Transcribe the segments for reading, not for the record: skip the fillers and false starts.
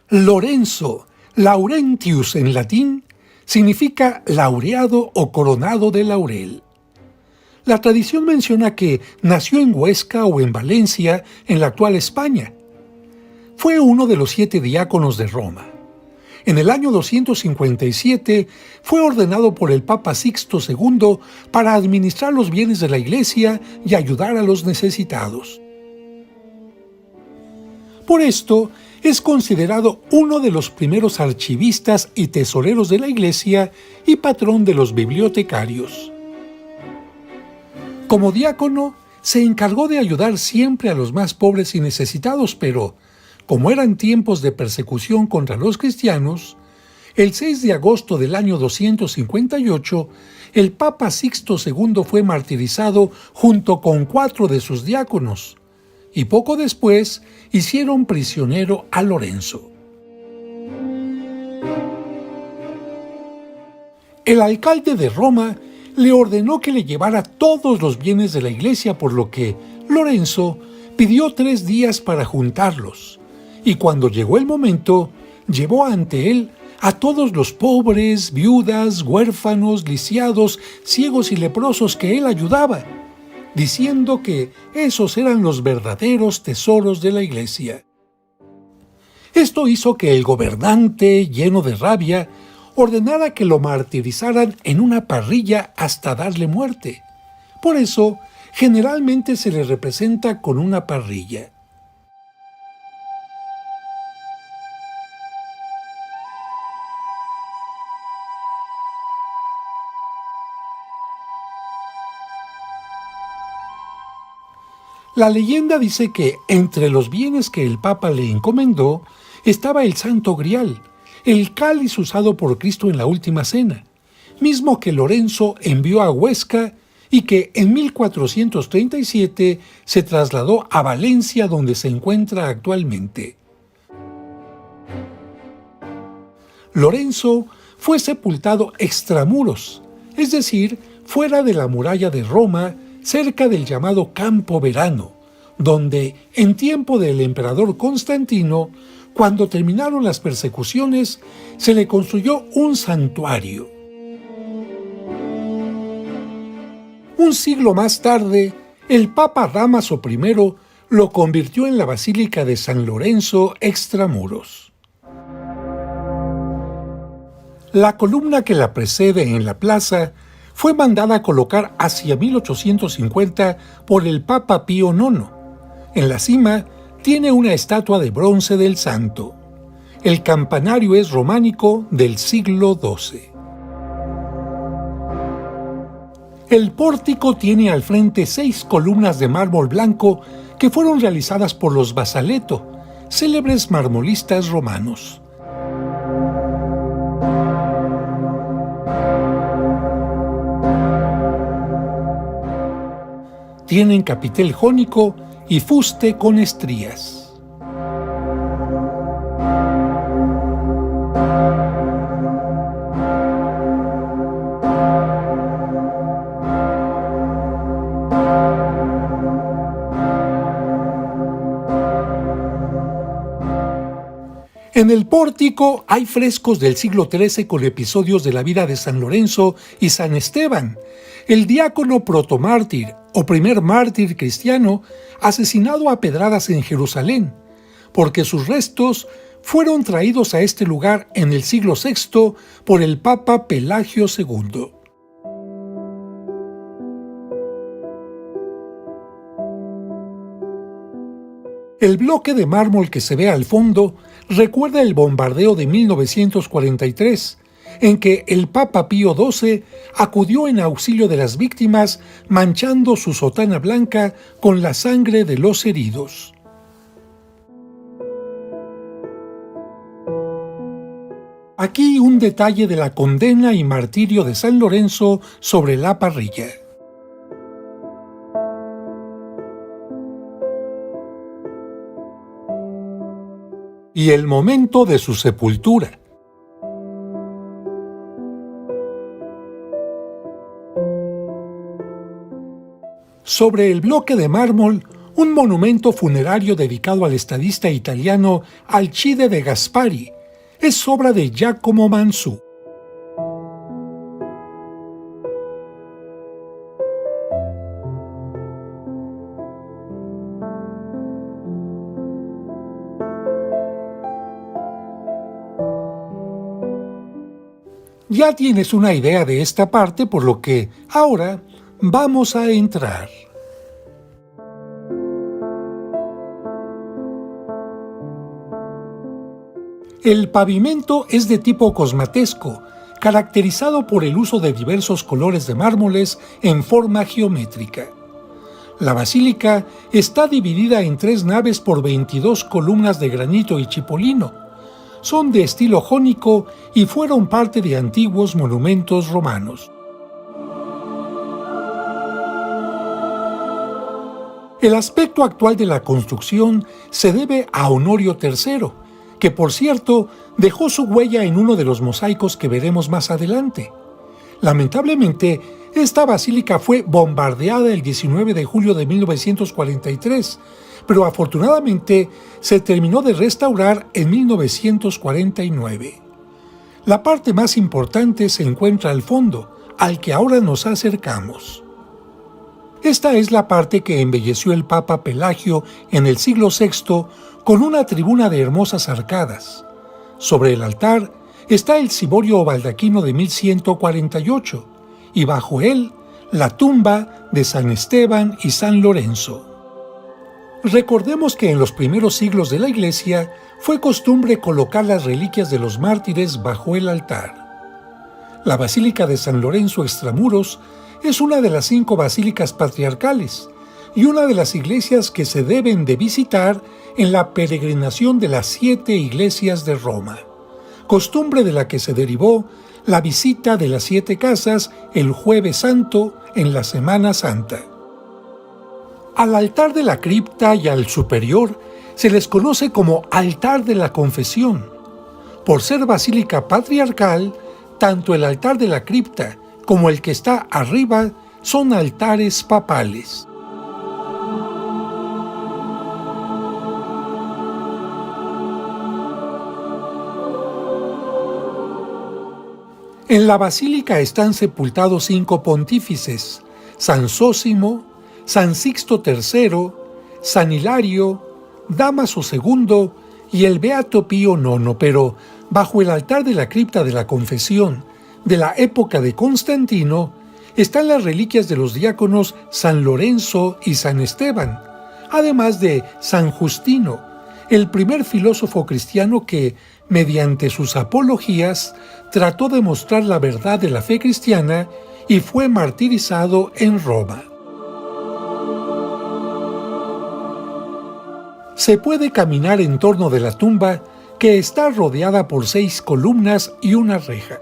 Lorenzo, Laurentius en latín, significa laureado o coronado de laurel. La tradición menciona que nació en Huesca o en Valencia, en la actual España. Fue uno de los 7 diáconos de Roma. En el año 257 fue ordenado por el Papa Sixto II para administrar los bienes de la Iglesia y ayudar a los necesitados. Por esto, es considerado uno de los primeros archivistas y tesoreros de la Iglesia y patrón de los bibliotecarios. Como diácono, se encargó de ayudar siempre a los más pobres y necesitados, pero, como eran tiempos de persecución contra los cristianos, el 6 de agosto del año 258, el Papa Sixto II fue martirizado junto con 4 de sus diáconos, y poco después hicieron prisionero a Lorenzo. El alcalde de Roma le ordenó que le llevara todos los bienes de la iglesia, por lo que Lorenzo pidió 3 días para juntarlos, y cuando llegó el momento, llevó ante él a todos los pobres, viudas, huérfanos, lisiados, ciegos y leprosos que él ayudaba, diciendo que esos eran los verdaderos tesoros de la iglesia. Esto hizo que el gobernante, lleno de rabia, ordenara que lo martirizaran en una parrilla hasta darle muerte. Por eso, generalmente se le representa con una parrilla. La leyenda dice que entre los bienes que el Papa le encomendó estaba el Santo Grial, el cáliz usado por Cristo en la Última Cena, mismo que Lorenzo envió a Huesca y que en 1437 se trasladó a Valencia, donde se encuentra actualmente. Lorenzo fue sepultado extramuros, es decir, fuera de la muralla de Roma, cerca del llamado Campo Verano, donde, en tiempo del emperador Constantino, cuando terminaron las persecuciones, se le construyó un santuario. Un siglo más tarde, el Papa Dámaso I lo convirtió en la Basílica de San Lorenzo extramuros. La columna que la precede en la plaza fue mandada a colocar hacia 1850 por el Papa Pío IX. En la cima tiene una estatua de bronce del santo. El campanario es románico del siglo XII. El pórtico tiene al frente 6 columnas de mármol blanco que fueron realizadas por los Basaleto, célebres marmolistas romanos. Tienen capitel jónico y fuste con estrías. En el pórtico hay frescos del siglo XIII con episodios de la vida de San Lorenzo y San Esteban, el diácono protomártir o primer mártir cristiano asesinado a pedradas en Jerusalén, porque sus restos fueron traídos a este lugar en el siglo VI por el Papa Pelagio II. El bloque de mármol que se ve al fondo recuerda el bombardeo de 1943, en que el Papa Pío XII acudió en auxilio de las víctimas manchando su sotana blanca con la sangre de los heridos. Aquí un detalle de la condena y martirio de San Lorenzo sobre la parrilla. Y el momento de su sepultura. Sobre el bloque de mármol, un monumento funerario dedicado al estadista italiano Alcide de Gasperi. Es obra de Giacomo Mansu. Ya tienes una idea de esta parte, por lo que ahora vamos a entrar. El pavimento es de tipo cosmatesco, caracterizado por el uso de diversos colores de mármoles en forma geométrica. La basílica está dividida en 3 naves por 22 columnas de granito y chipolino. Son de estilo jónico y fueron parte de antiguos monumentos romanos. El aspecto actual de la construcción se debe a Honorio III, que por cierto dejó su huella en uno de los mosaicos que veremos más adelante. Lamentablemente, esta basílica fue bombardeada el 19 de julio de 1943, pero afortunadamente se terminó de restaurar en 1949. La parte más importante se encuentra al fondo, al que ahora nos acercamos. Esta es la parte que embelleció el Papa Pelagio en el siglo VI con una tribuna de hermosas arcadas. Sobre el altar está el ciborio o baldaquino de 1148 y bajo él la tumba de San Esteban y San Lorenzo. Recordemos que en los primeros siglos de la Iglesia fue costumbre colocar las reliquias de los mártires bajo el altar. La Basílica de San Lorenzo Extramuros es una de las 5 basílicas patriarcales y una de las iglesias que se deben de visitar en la peregrinación de las 7 iglesias de Roma, costumbre de la que se derivó la visita de las 7 casas el Jueves Santo en la Semana Santa. Al altar de la cripta y al superior se les conoce como altar de la confesión. Por ser basílica patriarcal, tanto el altar de la cripta como el que está arriba son altares papales. En la basílica están sepultados 5 pontífices: San Zósimo, San Sixto III, San Hilario, Dámaso II y el Beato Pío IX, pero bajo el altar de la cripta de la confesión de la época de Constantino están las reliquias de los diáconos San Lorenzo y San Esteban, además de San Justino, el primer filósofo cristiano que, mediante sus apologías, trató de mostrar la verdad de la fe cristiana y fue martirizado en Roma. Se puede caminar en torno de la tumba, que está rodeada por 6 columnas y una reja.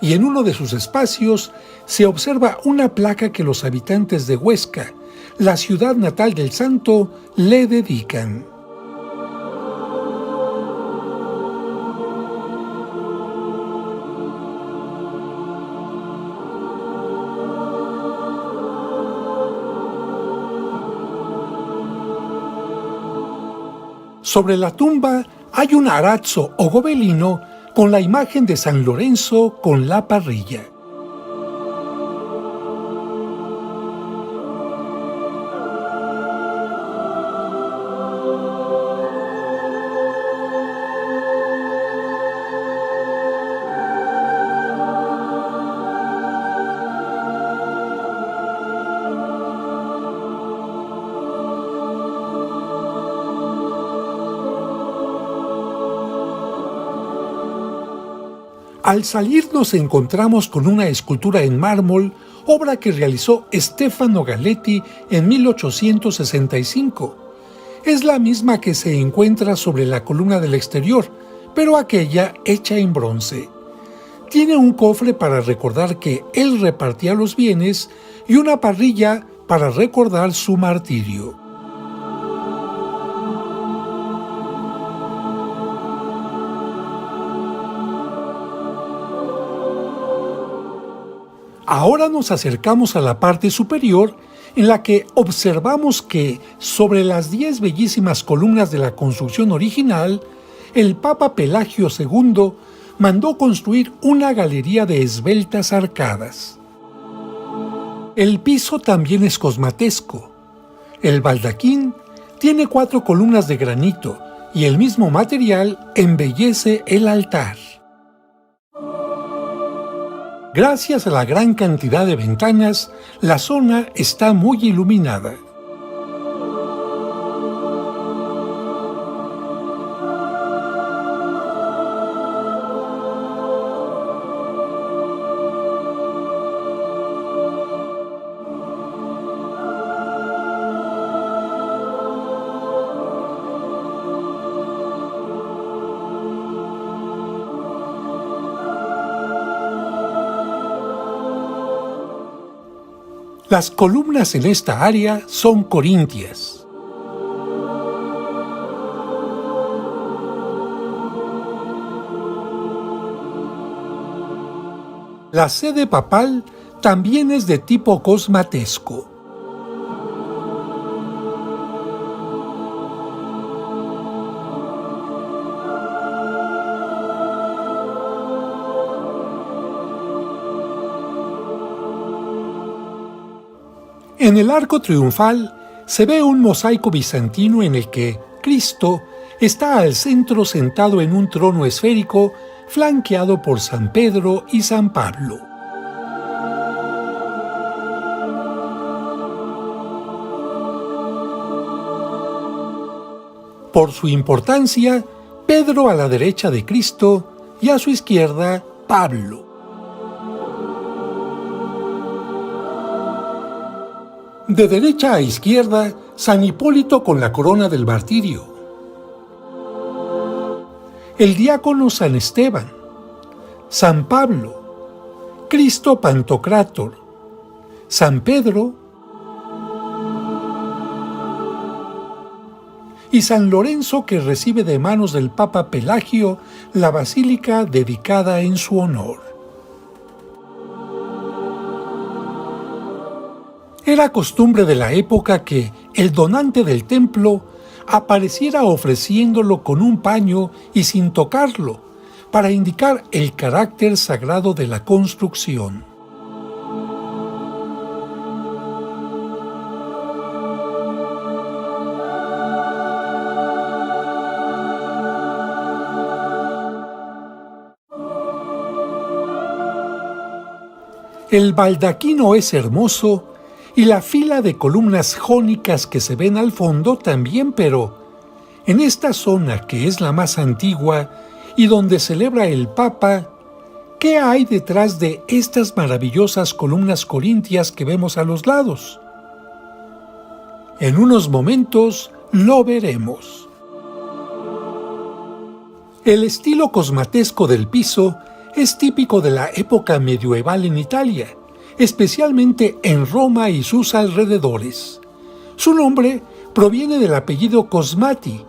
Y en uno de sus espacios se observa una placa que los habitantes de Huesca, la ciudad natal del santo, le dedican. Sobre la tumba hay un arazzo o gobelino con la imagen de San Lorenzo con la parrilla. Al salir nos encontramos con una escultura en mármol, obra que realizó Stefano Galetti en 1865. Es la misma que se encuentra sobre la columna del exterior, pero aquella hecha en bronce. Tiene un cofre para recordar que él repartía los bienes y una parrilla para recordar su martirio. Ahora nos acercamos a la parte superior, en la que observamos que sobre las 10 bellísimas columnas de la construcción original, el Papa Pelagio II mandó construir una galería de esbeltas arcadas. El piso también es cosmatesco. El baldaquín tiene 4 columnas de granito y el mismo material embellece el altar. Gracias a la gran cantidad de ventanas, la zona está muy iluminada. Las columnas en esta área son corintias. La sede papal también es de tipo cosmatesco. En el arco triunfal se ve un mosaico bizantino en el que Cristo está al centro sentado en un trono esférico flanqueado por San Pedro y San Pablo. Por su importancia, Pedro a la derecha de Cristo y a su izquierda Pablo. De derecha a izquierda, San Hipólito con la corona del martirio. El diácono San Esteban, San Pablo, Cristo Pantocrátor, San Pedro y San Lorenzo, que recibe de manos del Papa Pelagio la basílica dedicada en su honor. Era costumbre de la época que el donante del templo apareciera ofreciéndolo con un paño y sin tocarlo, para indicar el carácter sagrado de la construcción. El baldaquino es hermoso y la fila de columnas jónicas que se ven al fondo también, pero en esta zona que es la más antigua y donde celebra el Papa, ¿qué hay detrás de estas maravillosas columnas corintias que vemos a los lados? En unos momentos lo veremos. El estilo cosmatesco del piso es típico de la época medieval en Italia, especialmente en Roma y sus alrededores. Su nombre proviene del apellido Cosmati,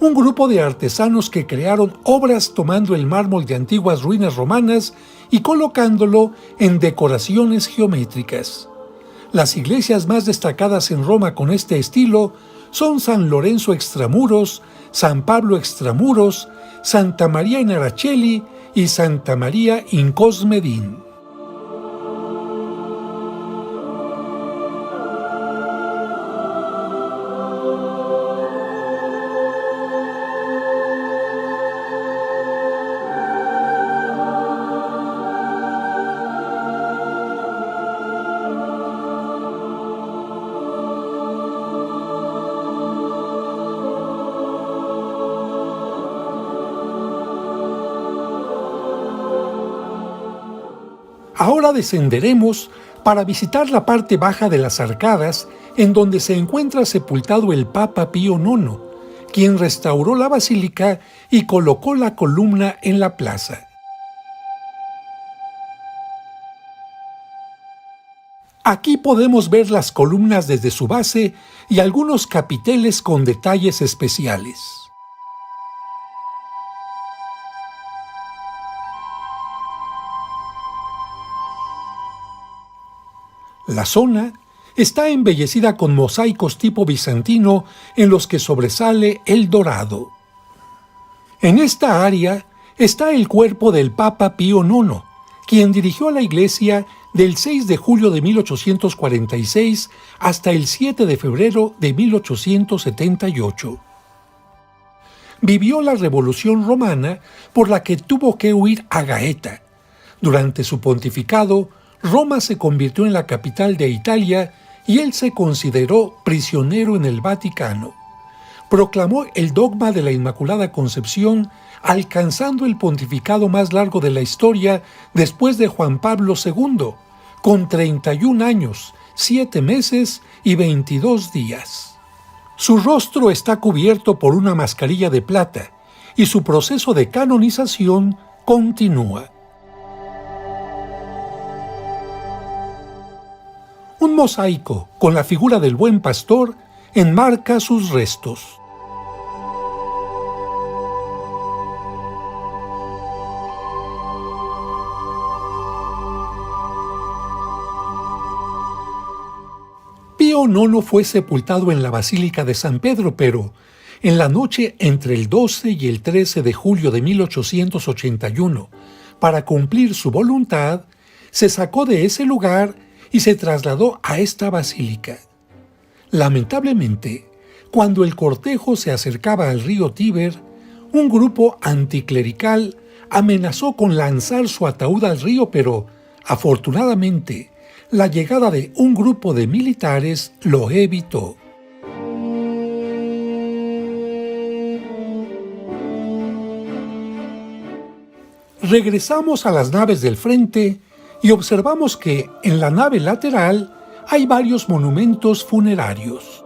un grupo de artesanos que crearon obras tomando el mármol de antiguas ruinas romanas y colocándolo en decoraciones geométricas. Las iglesias más destacadas en Roma con este estilo son San Lorenzo Extramuros, San Pablo Extramuros, Santa María in Araceli y Santa María in Cosmedin. Ahora descenderemos para visitar la parte baja de las arcadas, en donde se encuentra sepultado el Papa Pío IX, quien restauró la basílica y colocó la columna en la plaza. Aquí podemos ver las columnas desde su base y algunos capiteles con detalles especiales. La zona está embellecida con mosaicos tipo bizantino en los que sobresale el dorado. En esta área está el cuerpo del Papa Pío IX, quien dirigió la iglesia del 6 de julio de 1846 hasta el 7 de febrero de 1878. Vivió la Revolución Romana, por la que tuvo que huir a Gaeta. Durante su pontificado, Roma se convirtió en la capital de Italia y él se consideró prisionero en el Vaticano. Proclamó el dogma de la Inmaculada Concepción, alcanzando el pontificado más largo de la historia después de Juan Pablo II, con 31 años, 7 meses y 22 días. Su rostro está cubierto por una mascarilla de plata y su proceso de canonización continúa. Un mosaico con la figura del Buen Pastor enmarca sus restos. Pío IX fue sepultado en la Basílica de San Pedro, pero en la noche entre el 12 y el 13 de julio de 1881, para cumplir su voluntad, se sacó de ese lugar y se trasladó a esta basílica. Lamentablemente, cuando el cortejo se acercaba al río Tíber, un grupo anticlerical amenazó con lanzar su ataúd al río, pero, afortunadamente, la llegada de un grupo de militares lo evitó. Regresamos a las naves del frente y observamos que en la nave lateral hay varios monumentos funerarios.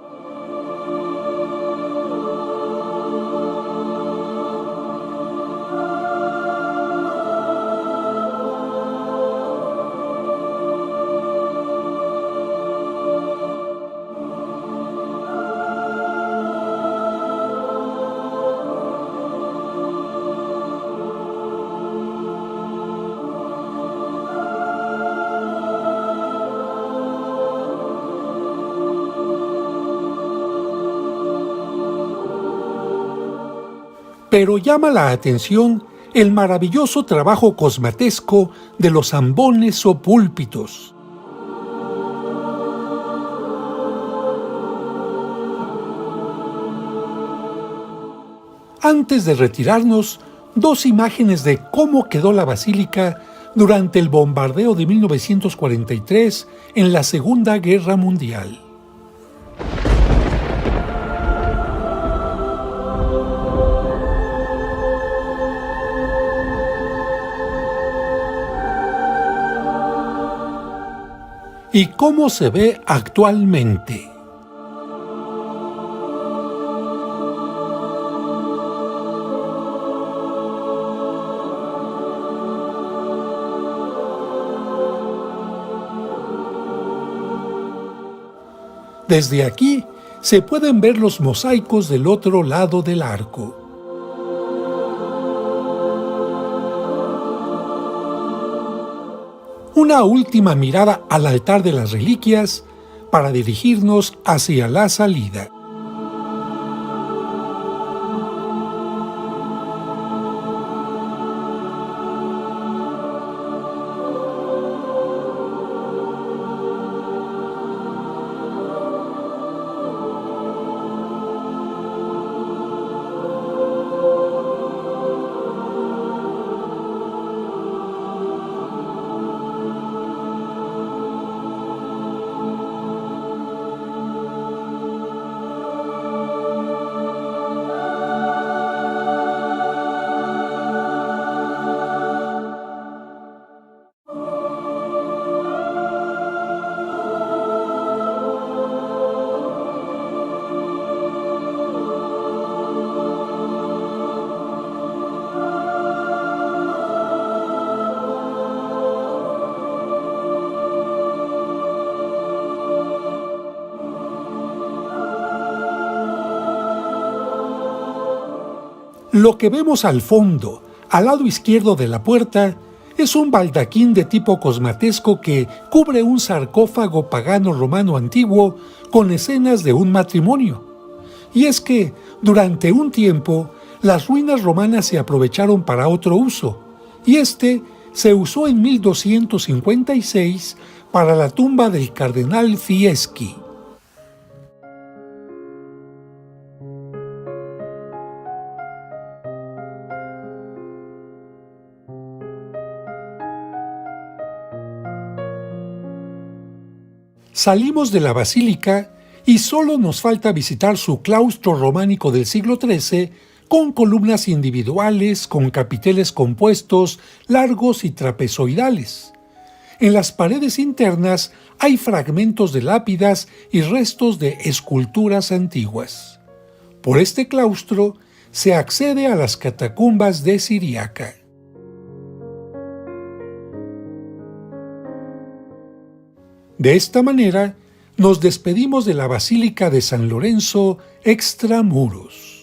Pero llama la atención el maravilloso trabajo cosmatesco de los ambones o púlpitos. Antes de retirarnos, dos imágenes de cómo quedó la basílica durante el bombardeo de 1943 en la Segunda Guerra Mundial. ¿Y cómo se ve actualmente? Desde aquí se pueden ver los mosaicos del otro lado del arco. Una última mirada al altar de las reliquias para dirigirnos hacia la salida. Lo que vemos al fondo, al lado izquierdo de la puerta, Es un baldaquín de tipo cosmatesco que cubre un sarcófago pagano romano antiguo con escenas de un matrimonio. Y es que, durante un tiempo, las ruinas romanas se aprovecharon para otro uso, y este se usó en 1256 para la tumba del cardenal Fieschi. Salimos de la basílica y solo nos falta visitar su claustro románico del siglo XIII con columnas individuales, con capiteles compuestos, largos y trapezoidales. En las paredes internas hay fragmentos de lápidas y restos de esculturas antiguas. Por este claustro se accede a las catacumbas de Siriaca. De esta manera, nos despedimos de la Basílica de San Lorenzo extramuros.